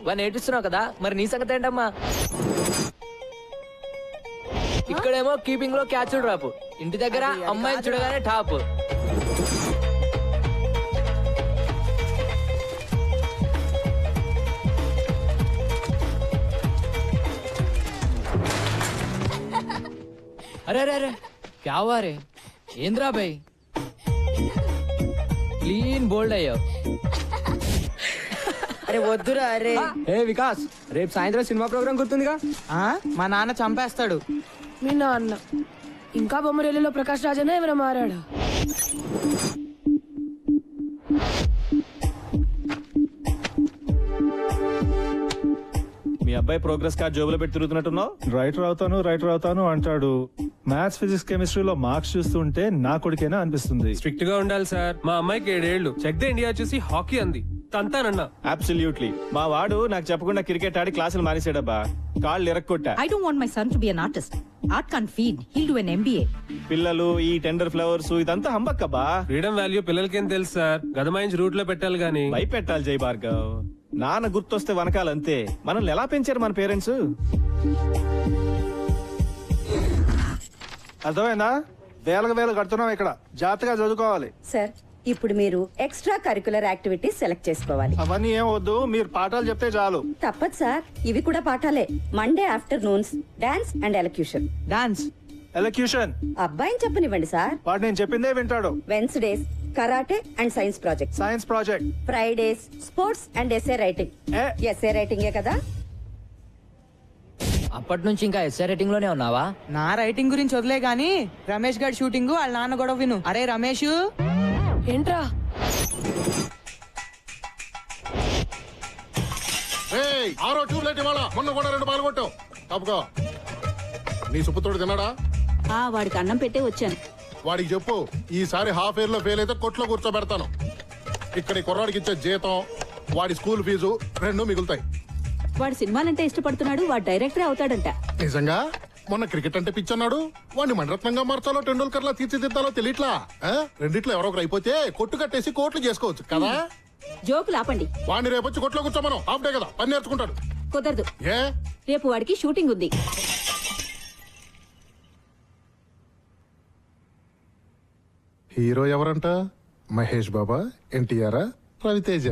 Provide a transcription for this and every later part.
వాడిని ఏడుస్తున్నావు కదా, మరి నీ సంగతి ఏంటమ్మా? ఇక్కడేమో కీపింగ్ లో క్యాచ్ డ్రాప్, ఇంటి దగ్గర అమ్మాయిని చూడగానే టాప్. అరే అరే అరే క్యా హువా రే? ఏంద్రా భాయ్, క్లీన్ బోల్డ్ అయ్యావు. అరే వద్దురా. అరే ఏ వికాస్, రేపు సాయంత్రం సినిమా ప్రోగ్రామ్ గుర్తుందిగా? మా నాన్న చంపేస్తాడు. మీ నాన్న ఇంకా బొమ్మరేలిలో ప్రకాష్ రాజనే ఏమైనా మారాడు? మీ అబ్బాయి ప్రోగ్రెస్ కార్డ్ జోబులో పెట్టి తిరుగుతున్నట్టున్నావు. రైటర్ అవుతాను అంటాడు. మ్యాథ్స్ ఫిజిక్స్ కెమిస్ట్రీలో మార్క్స్ చూస్తుంటే నా కొడుకేనా అనిపిస్తుంది. స్ట్రిక్ట్ గా ఉండాలి సార్. మా అమ్మాయికి 7 ఏళ్లు. చెక్ ద ఇండియా చూసి హాకీ అంది, తంతానన్నా. అబ్సల్యూట్లీ. మా వాడు నాకు చెప్పకుండా క్రికెట్ ఆడి క్లాసులు మానేసాడబ్బా. కాళ్ళు ఇరక్కొట్టా. I don't want my son to be an artist. Art can't feed. He'll do an MBA. పిల్లలు ఈ టెండర్ ఫ్లవర్స్ ఇదంతా హంబక్కబ్బా. ఫ్రీడమ్ వాల్యూ పిల్లలకేం తెలుసు సార్. గదమాయించి రూట్ లో పెట్టాలి గానీ. భయపెట్టాలి జై భార్గవ్. నాన్న గుర్తొస్తే వనకాలంతే. మనల్ని ఎలా పెంచారు మన పేరెంట్స్? అర్థమైందా? వేలకు కడుతున్నాం ఇక్కడ. జాగ్రత్తగా చదువుకోవాలి. సార్, ఇప్పుడు మీరు ఎక్స్ట్రా కరికులర్ యాక్టివిటీస్ సెలెక్ట్ చేసుకోవాలి. అవన్నీ ఏం వద్దు, మీరు పాఠాలు చెప్తే చాలు. తప్పదు సార్, ఇవి కూడా పాఠాలే. Monday afternoons dance and elocution. Dance, elocution అబ్బాయిని చెప్పనివ్వండి సార్. వాడు నేను చెప్పిందే వింటాడు. Wednesdays karate and science project. Science project. Fridays sports and SA writing. SA రైటింగే కదా? అప్పటి నుంచి ఇంకా ఎస్ఐ రేటింగ్ లోనే ఉన్నావా? నా రైటింగ్ గురించి వదిలే గాని రమేష్ గారి షూటింగ్ వాళ్ళ నాన్న గొడవ విను. అరే రమేష్, ఏంట్రా? ఆరో ట్యూబ్లైట్ ఇవాళ, మొన్న కూడా 2 పాల్గొట్టావు. తప్పుకో. నీ సుపుత్రుడు తిన్నాడా? వాడికి అన్నం పెట్టే వచ్చాను. వాడికి చెప్పు, ఈసారి హాఫ్ ఇయర్ లో ఫెయిల్ అయితే కొట్లో కూర్చోబెడతాను. ఇక్కడ ఈ కుర్రాడికి ఇచ్చే జీతం, వాడి స్కూల్ ఫీజు 2 మిగులుతాయి. వాడు సినిమాలంటే ఇష్టపడుతున్నాడు. వాడు డైరెక్టరే అవుతాడంట. నిజంగా? మొన్న క్రికెట్ అంటే పిచ్చన్నాడు. వాడిని మణరత్నంగా మార్చాలో టెండూల్కర్ లా తీర్చిదిద్దాలో తెలియట్లా. రెండిట్లో ఎవరో ఒకరు అయిపోతే కొట్టు కట్టేసి కోట్లు చేసుకోవచ్చు కదా. జోకులు ఆపండి. వాడిని రేపొచ్చి కొట్లో కూర్చోమను. హాఫ్ డే కదా, పని నేర్చుకుంటాడు. కుదరదు. ఏ? రేపు వాడికి షూటింగ్ ఉంది. హీరో ఎవరంట? మహేష్ బాబా, ఎన్టీఆర్, రవితేజ?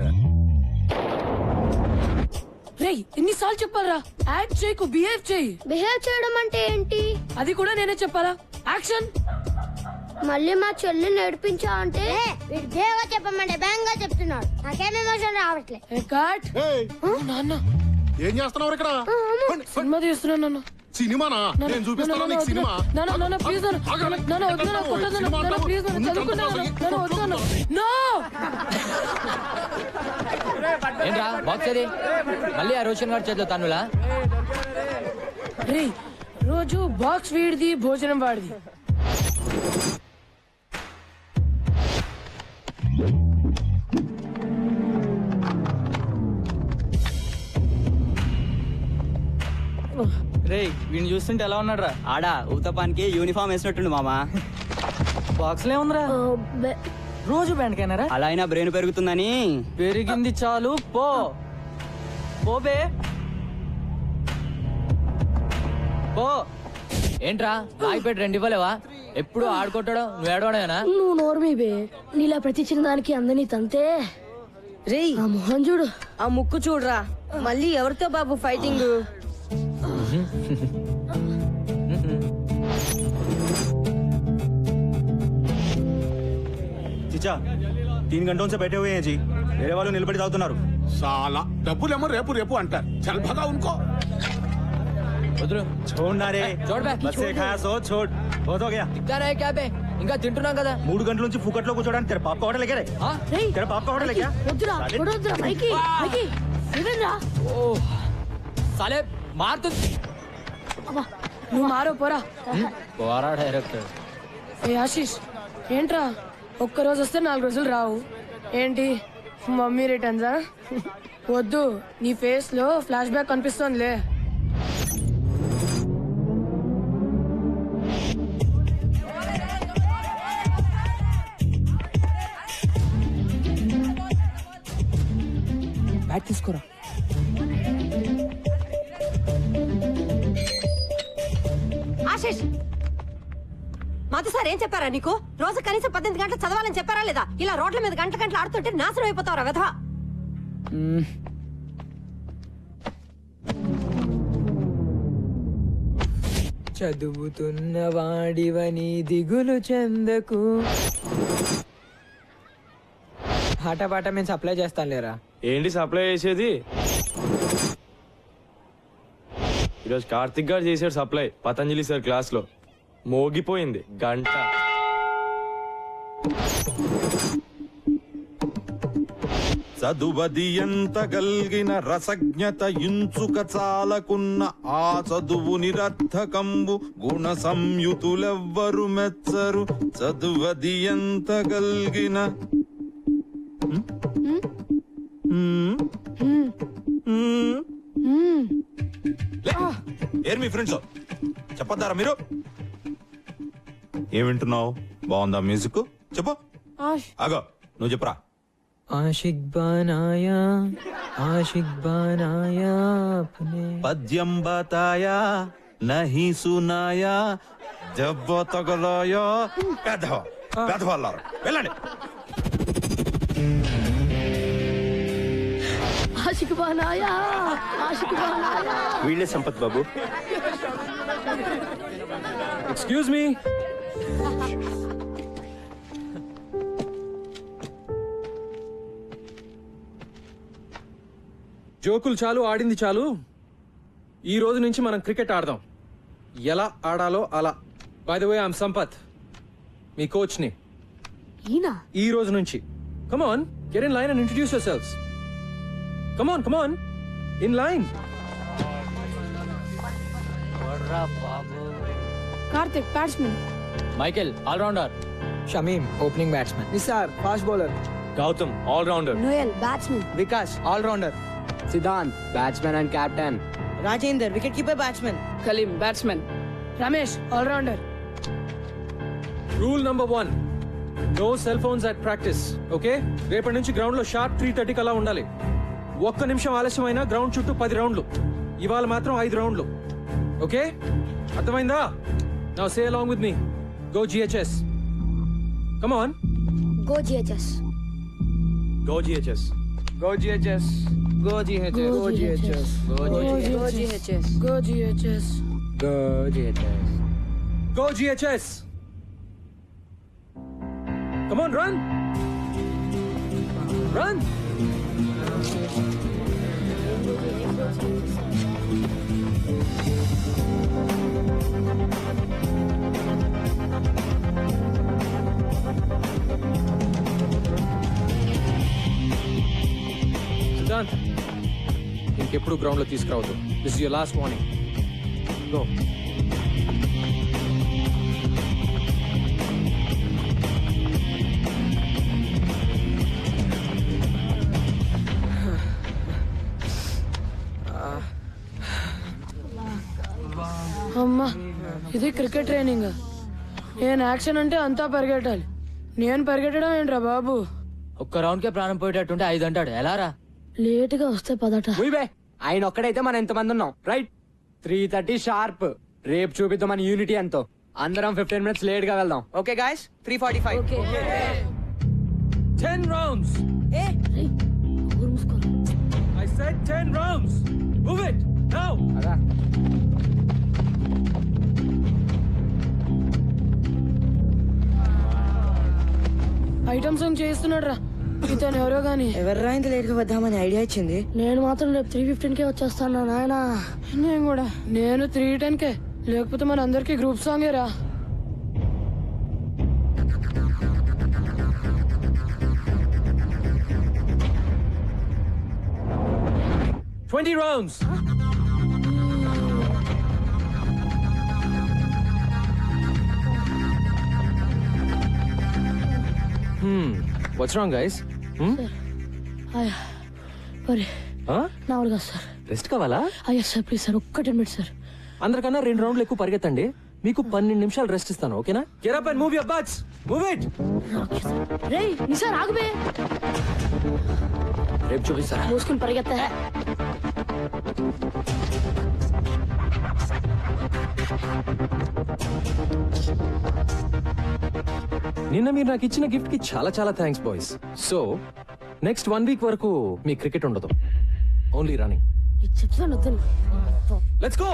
రేయ్, ఎన్నిసార్లు చెప్పాలరా? యాక్ట్ చేయకు, బిహేవ్ చేయి. బిహేవ్ చేయడం అంటే ఏంటి? అది కూడా నేనే చెప్పాలా? యాక్షన్. మళ్ళీ మా చెల్లి నడిపించా అంటే బిహేవ్ చెప్పమంటే బ్యాంగ్ గా చెప్తున్నాడు. నాకేం ఎమోషన్ రావట్లేదు. నాన్న ఏం చేస్తున్నావు ఇక్కడ? సినిమా తీస్తున్నా నాన్న. సినిమానా? నేను చూపిస్తాను నీకు సినిమా. ప్లీజ్ ఏంట్రా బాక్స్ అది? మళ్ళీ ఆ రోషన్ గారి చేతిలో తన్నులా? రే, రోజు బాక్స్ వీడిది, భోజనం వాడిది. రే వీడిని చూస్తుంటే ఎలా ఉన్నాడు రా? ఆడా ఊతపానికి యూనిఫామ్ వేసినట్టుండు మామా. బాక్స్ లే ఉందిరా. రోజు బ్యాండ్కైనారా? అలా అయినా బ్రెయిన్ పెరుగుతుందని. పెరిగింది చాలు, పో పోబే పో. ఏంట్రా రాయిపేట 2 ఇవ్వలేవా? ఎప్పుడు ఆడుకుంటాడో నువ్వు ఏడవడమేనా? నువ్వు నోర్మీ బే. నీలా ప్రతి చిన్నదానికి అందని తంతే. రేయ్ ఆ మొహం చూడు, ఆ ముక్కు చూడరా. మళ్ళీ ఎవరితో బాబు ఫైటింగ్? చిచ్చా 3 घंटों से बैठे हुए हैं जी. मेरे वालों నిలబడి తాగుతున్నారు. సాలా డబ్బులేమో రేపు రేపు అంటారు. చల్ భగా ఉన్కో. వదులు. छोड़ना रे. छोड़ बे. बस से खाया सो छोड़. बहुत हो गया. ఇద్దారా క్యాబే? ఇంకా తింటున్నాం కదా. 3 గంటల నుంచి ఫుకట్లో కూర్చోడానికి तेरे बाप का होटल है क्या रे? हाँ? तेरे बाप का होटल है क्या? వద్దురా వద్దురా. మైకి మైకి ఇదేంద్రా? ఓ సాలే మారుతు. నువ్వు మారో పోరా. పోరా డైరెక్టర్. ఏ ఆశీష్, ఏంట్రా ఒక్కరోజు వస్తే 4 రోజులు రావు ఏంటి? మమ్మీ రిటర్న్సా? వద్దు, నీ ఫేస్ లో ఫ్లాష్ బ్యాక్ కనిపిస్తోందిలే. బ్యాట్ తీసుకోరా. ఆశిష్ మధు సార్ ఏం చెప్పారా నీకు? రోజు కనీసం 18 గంటలు చదవాలని చెప్పారా లేదా? ఇలా రోడ్ల మీద గంటలు ఆడుతుంటే నాశనం అయిపోతావురా వెధవా. చదువుతున్న వాడివని దిగులు చెందకు. పాట మేము సప్లై చేస్తాను లేరా. ఏంటి సప్లై చేసేది? ఈరోజు కార్తిక్ గారు చేశాడు సప్లై పతంజలి సార్ క్లాస్ లో. మోగిపోయింది గంట. చదువది ఎంత గల్గిన రసజ్ఞత ఇంచుక చాలకున్న ఆ చదువు నిరర్థకంబు గుణ సంయుతులెవ్వరు మెచ్చరు. చదువది ఎంత గల్గిన ఏర్ మీ ఫ్రెండ్స్ చెప్పొద్దారా మీరు? ఏం వింటున్నావు? బాగుందా మ్యూజిక్? చెప్పు. ఆగో నువ్వు చెప్పురా. ఆషిక్ బానాయా పద్యం బతాయా నహి సునాయా దెబ్బ తగలాయా. పెద్దవాళ్ళారు వెళ్ళండి. ఆషిక్ బానాయా ఆషిక్ బానాయా. వీళ్ళే సంపత్ బాబు. Excuse me. జోకులు చాలు, ఆడింది చాలు. ఈ రోజు నుంచి మనం క్రికెట్ ఆడదాం. ఎలా ఆడాలో అలా. By the way I'm Sampath, మీ కోచ్ ని. ఈ రోజు నుంచి come on, get in line and introduce yourselves. Come on in line. Karthik batsmen. Michael allrounder. Shamim opening batsmen. Nisar fast bowler. Gautham allrounder. Noel batsmen. Vikas allrounder. Siddhant batsmen and captain. Rajender wicket keeper batsmen. Kaleem batsmen. Ramesh allrounder. Rule number 1, no cell phones at practice. Okay, రేపటి నుంచి ground లో sharp 3:30 అలా ఉండాలి. ఒక్క నిమిషం ఆలస్యమైనా ground చుట్టూ 10 రౌండ్లు. ఇవాళ మాత్రం 5 రౌండ్లు. ఓకే, అర్థమైందా? Now say along with me. Go GHS. Come on. Go GHS. Go GHS. Go GHS. Go GHS. Go GHS. Go GHS. Go GHS. Go GHS. Go GHS. Come on, run. Run. Siddhant, ఇంకెప్పుడు ground లో తీసుకురావద్దు. This is your last warning. Go. అమ్మా, ఇది cricket training. నేను action అంటే అంతా పరిగెట్టాలి. నేను పరిగెట్టడం ఏంట్రా బాబు? ఒక్క రౌండ్ కే ప్రాణం పోయేటట్టుంటే 5 అంటాడు. ఎలా రా? లేటుగా వస్తే పదట. ఆయన ఒక్కడైతే మనం ఎంతమంది ఉన్నాం? Right, 3:30 sharp. రేపు చూపిద్దాం మన యూనిటీ ఎంతో. అందరం 15 minutes లేట్ గా వెళ్దాం. Okay guys, 3:45. 10 rounds. I said 10 rounds. Move it now. Item song చేస్తున్నాడు రా ఇతను. ఎవరో గాని ఎవర్రా ఇంత లేట్ గా వద్దామని ఐడియా ఇచ్చింది? నేను మాత్రం రేపు 3:15 వచ్చేస్తాను నాయనా. నేను కూడా. నేను 3:10 లేకపోతే మన అందరికి గ్రూప్ సాంగే రా. Twenty rounds. What's wrong, guys? నాలుగా సార్. రెస్ట్ కావాలా? అయ్యా సార్, ప్లీజ్ సార్, ఒక్క 10 minutes సార్. అందరికన్నా 2 రౌండ్లు ఎక్కువ పరిగెత్తండి. మీకు 12 నిమిషాలు రెస్ట్ ఇస్తాను. ఓకేనా? Get up and move your butts. Move it. రేయ్ నిసార్ ఆగుబే. రేపు చూపిస్తారా? మూసుకుని పరిగెత్తా. నిన్న మీరు నాకు ఇచ్చిన గిఫ్ట్ కి చాలా చాలా thanks boys. So next 1 week వరకు మీ క్రికెట్ ఉండదు, ఓన్లీ రన్నింగ్. చెప్తాను వద్దు. Let's go.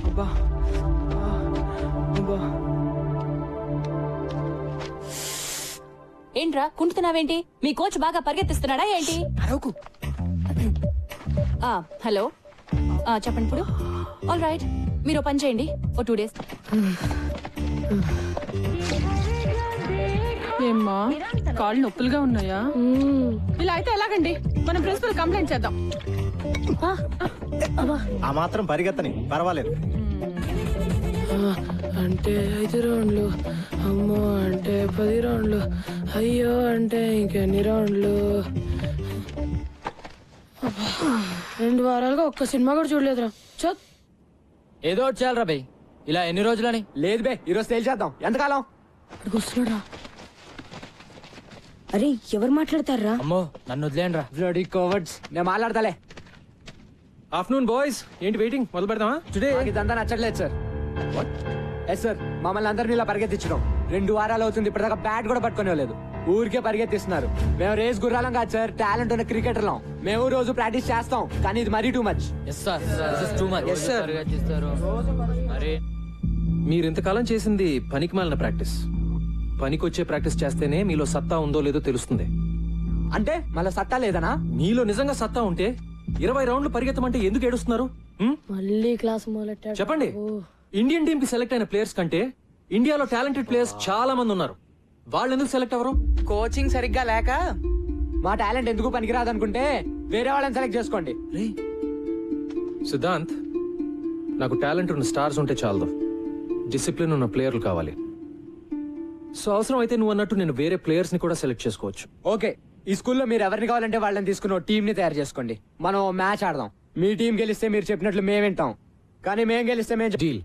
అబ్బా అబ్బా. ఏంట్రా కుంటున్నావేంటి? మీ కోచ్ బాగా పరిగెత్తిస్తున్నాడా ఏంటి? అరవకు. హలో చెప్పండి ఇప్పుడు. ఆల్ రైట్, మీరు పని చేయండి, ఓ 2 days. ఏమ్మా కాళ్ళు నొప్పులుగా ఉన్నాయా? ఇలా అయితే ఎలాగండి? మనం ప్రిన్సిపల్ కంప్లైంట్ చేద్దాం. ఆ మాత్రం పరిగెత్తని పర్వాలేదు. అంటే 5 రౌండ్లు, అమ్మో అంటే 10 రౌండ్లు, అయ్యో అంటే ఇంకెన్ని రౌండ్లు. 2 వారాలుగా ఒక్క సినిమా కూడా చూడలేదురా. చత్. ఏదో ఒకటి చేయాలి రా బై. ఇలా ఎన్ని రోజులని? లేదు బే, ఈరోజు తేల్చేద్దాం. ఎంతకాలం? వస్తున్నాడా? అరే ఎవరు మాట్లాడతారా? అమ్మో నన్ను వదిలేండి రా. Bloody cowards. నేను మాట్లాడతాలే. ఆఫ్టర్నూన్ బాయ్స్, ఏంటి వెయిటింగ్? మొదలు పెడదామా? టుడే నాకు ఇదంతా నచ్చట్లేదు సార్. ఎస్ సార్, మమ్మల్ని అందరినీ ఇలా పరిగెత్తించడం 2 వారాలు అవుతుంది. ఇప్పటిదాకా బ్యాట్ కూడా పట్టుకునేలేదు. ఊరికే పరిగెత్తిస్తున్నారు. మేము రేస్ గుర్రాలం కాదు సార్, టాలెంట్ ఉన్న క్రికెటర్లం. మేము రోజు ప్రాక్టీస్ చేస్తాం, కానీ ఇది మరీ too much. Yes sir, this is too much. Yes, sir. మరి మీరు ఇంతకాలం చేసింది పనికి మాలిన ప్రాక్టీస్. పనికొచ్చే ప్రాక్టీస్ చేస్తేనే మీలో సత్తా ఉందో లేదో తెలుస్తుంది. అంటే మళ్ళీ సత్తా లేదనా? మీలో నిజంగా సత్తా ఉంటే 20 రౌండ్లు పరిగెత్తమంటే ఎందుకు ఏడుస్తున్నారు? మళ్ళీ క్లాస్ మొదలెట్టాడు. చెప్పండి. ఇండియన్ టీమ్ కి సెలెక్ట్ అయిన ప్లేయర్స్ కంటే ఇండియాలో టాలెంటెడ్ ప్లేయర్స్ చాలా మంది ఉన్నారు. వాళ్ళు ఎందుకు సెలెక్ట్ అవ్వరు? కోచింగ్ సరిగ్గా లేక. మా టాలెంట్ ఎందుకు పనికిరాదు అనుకుంటే వేరే వాళ్ళని సెలెక్ట్ చేసుకోండి. సిద్ధాంత్, నాకు టాలెంట్ ఉన్న స్టార్స్ ఉంటే చాలదు, డిసిప్లిన్ ఉన్న ప్లేయర్లు కావాలి. సో అవసరం అయితే నువ్వు అన్నట్టు నేను వేరే ప్లేయర్స్ ని కూడా సెలెక్ట్ చేసుకోవచ్చు. ఓకే, ఈ స్కూల్లో మీరు ఎవరిని కావాలంటే వాళ్ళని తీసుకుని టీం ని తయారు చేసుకోండి. మనం మ్యాచ్ ఆడదాం. మీ టీం గెలిస్తే మీరు చెప్పినట్లు మేము వింటాం, కానీ మేము గెలిస్తే మేము డీల్.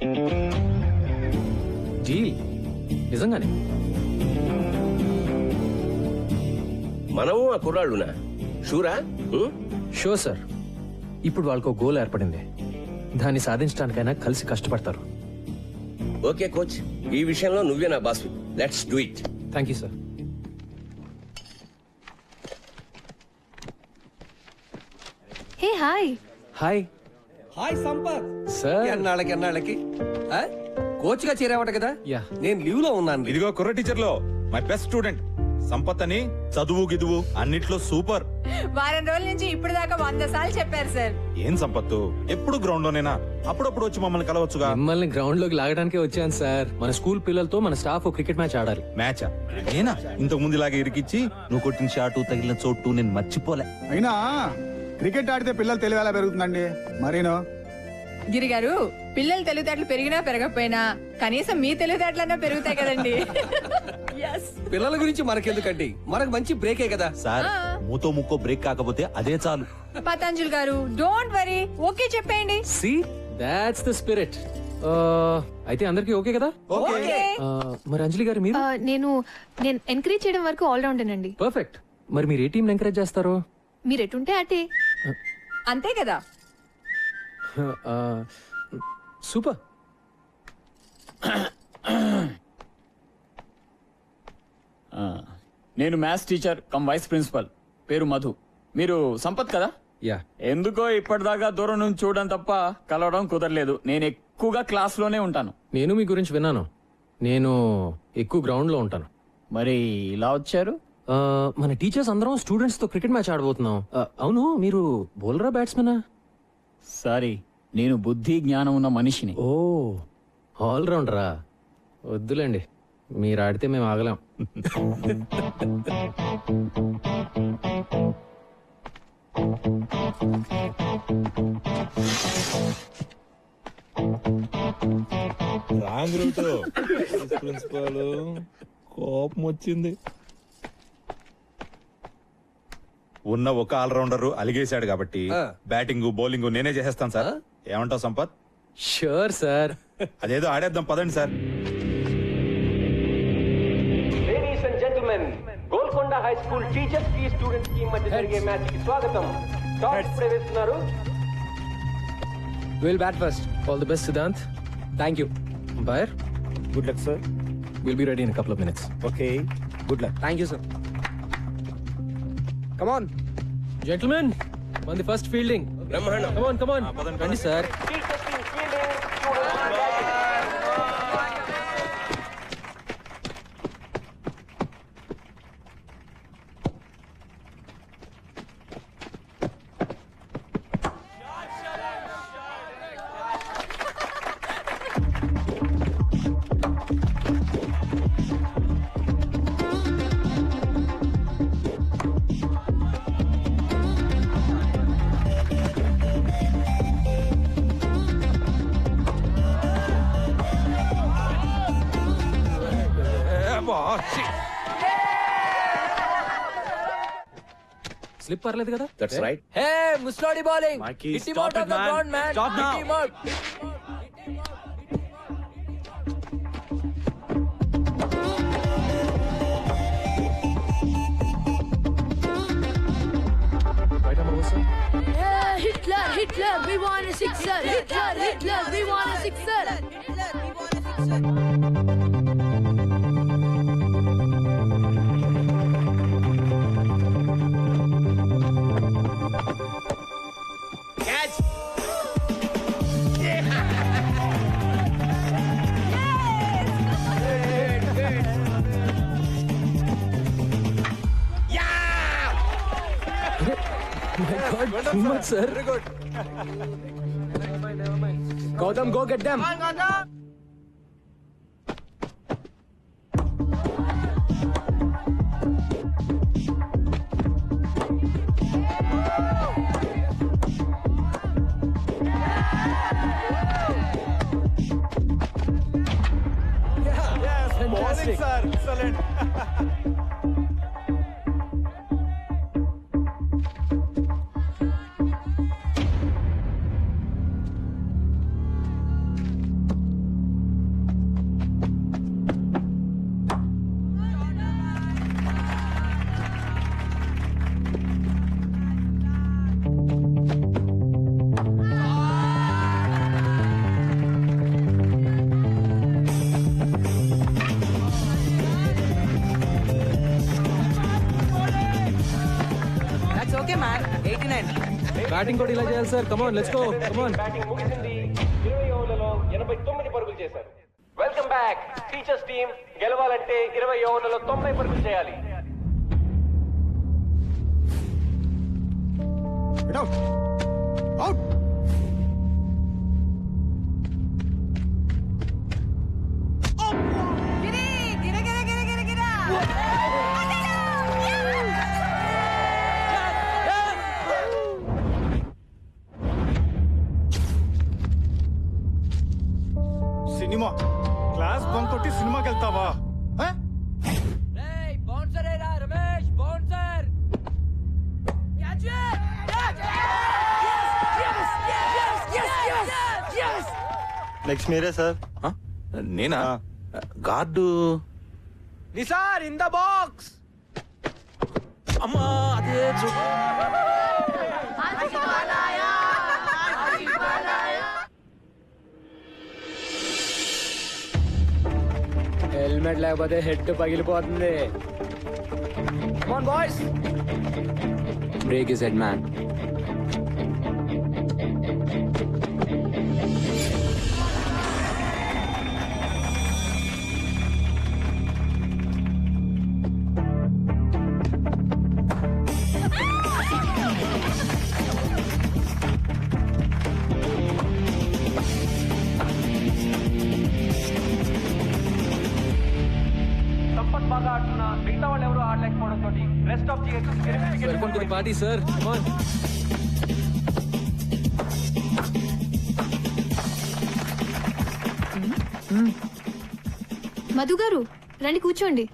డీల్. నిజంగానే మనము ఆ కుర్రాళ్ళునా? షూరా? Show sir. ఇప్పుడు వాళ్ళకు గోల్ ఏర్పడింది, దాన్ని సాధించడానికైనా కలిసి కష్టపడతారు. ఓకే కోచ్, ఈ విషయంలో నువ్వే నా boss. Let's do it. Thank you sir. Hey hi. Hi. Hi Sampath. Sir. ఎన్నాళ్ళకి కోచ్ గా చేరావట కదా? యా. నేను లీవ్ లో ఉన్నాను. ఇదిగో కుర్ర టీచర్ లో మై బెస్ట్ స్టూడెంట్ సంపత్ అని. చదువు గిదువు అన్నిట్లో సూపర్. వారం రోజుల నుంచి ఇప్పుడు దాకా 100 సార్లు చెప్పారు సార్. ఏం సంపత్తు, ఎప్పుడు గ్రౌండ్ లోనేనా? అప్పుడప్పుడు వచ్చి మమ్మల్ని కలవచ్చుగా. మిమ్మల్ని గ్రౌండ్ లోకి లాగడానికే వచ్చాను సార్. మన స్కూల్ పిల్లలతో మన స్టాఫ్ క్రికెట్ మ్యాచ్ ఆడాలి. మ్యాచా? నేనా? ఇంతకు ముందు ఇలాగే ఇరికిచ్చి నువ్వు కొట్టిన షాటు తగిలిన చోటు నేను మర్చిపోలే. అయినా క్రికెట్ ఆడితే పిల్లలు తెలివి ఎలా పెరుగుతుందండి? మరీను గిరి గారు, పిల్లలు తెలివితేటలు పెరిగినా పెరగకపోయినా కనీసం మీ తెలివితేటలన్నా పెరుగుతాయి కదండి. పిల్లల గురించి మనకెందుకండి, మనకు మంచి బ్రేకే కదా సార్. మూతో ముక్కో బ్రేక్ కాకపోతే అదే చాలు. పతంజలి గారు, డోంట్ వరీ, ఓకే చెప్పేయండి. See that's the spirit. అయితే అందరికీ ఓకే కదా? ఓకే. మరి అంజలి గారు మీరు? నేను ఎంకరేజ్ చేయడం వరకు ఆల్ రౌండర్ అండి. పర్ఫెక్ట్. మరి మీరు ఏ టీం ఎంకరేజ్ చేస్తారు? మీరు ఎటుంటే అటే. అంతే కదా. సూపర్. నేను maths teacher cum vice principal, పేరు మధు. మీరు సంపత్ కదా? యా. ఎందుకో ఇప్పటిదాకా దూరం నుంచి చూడడం తప్ప కలవడం కుదరలేదు. నేను ఎక్కువగా క్లాస్ లోనే ఉంటాను. నేను మీ గురించి విన్నాను. నేను ఎక్కువ గ్రౌండ్ లో ఉంటాను. మరి ఇలా వచ్చారు? మన టీచర్స్ అందరం స్టూడెంట్స్ తో క్రికెట్ మ్యాచ్ ఆడబోతున్నాం. అవును, మీరు బౌలరా బ్యాట్స్మెనా? సారీ, నేను బుద్ధి జ్ఞానం ఉన్న మనిషిని. ఓ, ఆల్ రౌండరా? వద్దులేండి, మీరు ఆడితే మేము ఆగలేం. Wrong route. ప్రిన్సిపాల్ కోపం వచ్చింది. ఉన్న ఒక ఆల్రౌండర్ అలిగేశాడు కాబట్టి బ్యాటింగ్ బౌలింగ్ నేనే చేసేస్తాను సార్. ఏమంటావు సంపత్? Sure sir. అదేదో ఆడేద్దాం పదండి sir. Golconda high school teachers కి స్టూడెంట్స్ కి మధ్య జరిగే మ్యాచ్ కి స్వాగతం. టాస్ ఇప్పుడే వేస్తున్నారు. Will bat first. All the best Siddhant. Thank you. Umpire good luck sir. Will be ready in couple of minutes. Okay, good luck. Thank you sir. Come on gentlemen, on the first fielding. బ్రహ్మాండం. Come on. రండి సార్. Teachers team fielding, students batting. Slip పర్లేదు కదా? That's right. Hey ముస్లోడి bowling. Mikey, Hit him stop out of it, the man. ground, man. Stop now. Hit him out. Right arm over, sir. Yeah, Hitler, we want a sixer. Hitler, we want a sixer. Too much, sir. Gautam, go get them. Fantastic. Sir, excellent. Batting కూడా ఇలా చేయాలి sir. Come on, let's go. Come on. Batting ముగిసింది. 20 ఓవర్లలో 89 పరుగులు చేశారు. Welcome back. Teachers team గెలవాలంటే 20 ఓవర్లలో 90 పరుగులు చేయాలి. Out out. Cinema class bunk కొట్టి సినిమాకి వెళ్తావా? నెక్స్ట్ మీరే సార్. నేనా? Guard Nisar in the box. అమ్మా, అదే హెల్మెట్ లేకపోతే హెడ్ పగిలిపోతుంది. Come on, boys. Break his head, man. Sampath బాగా ఆడుతున్నా, మిగతా వాళ్ళు ఎవరు ఆడలేకపోవడంతో rest of the welcome to the party sir. Come on. Madhu garu రండి కూర్చోండి.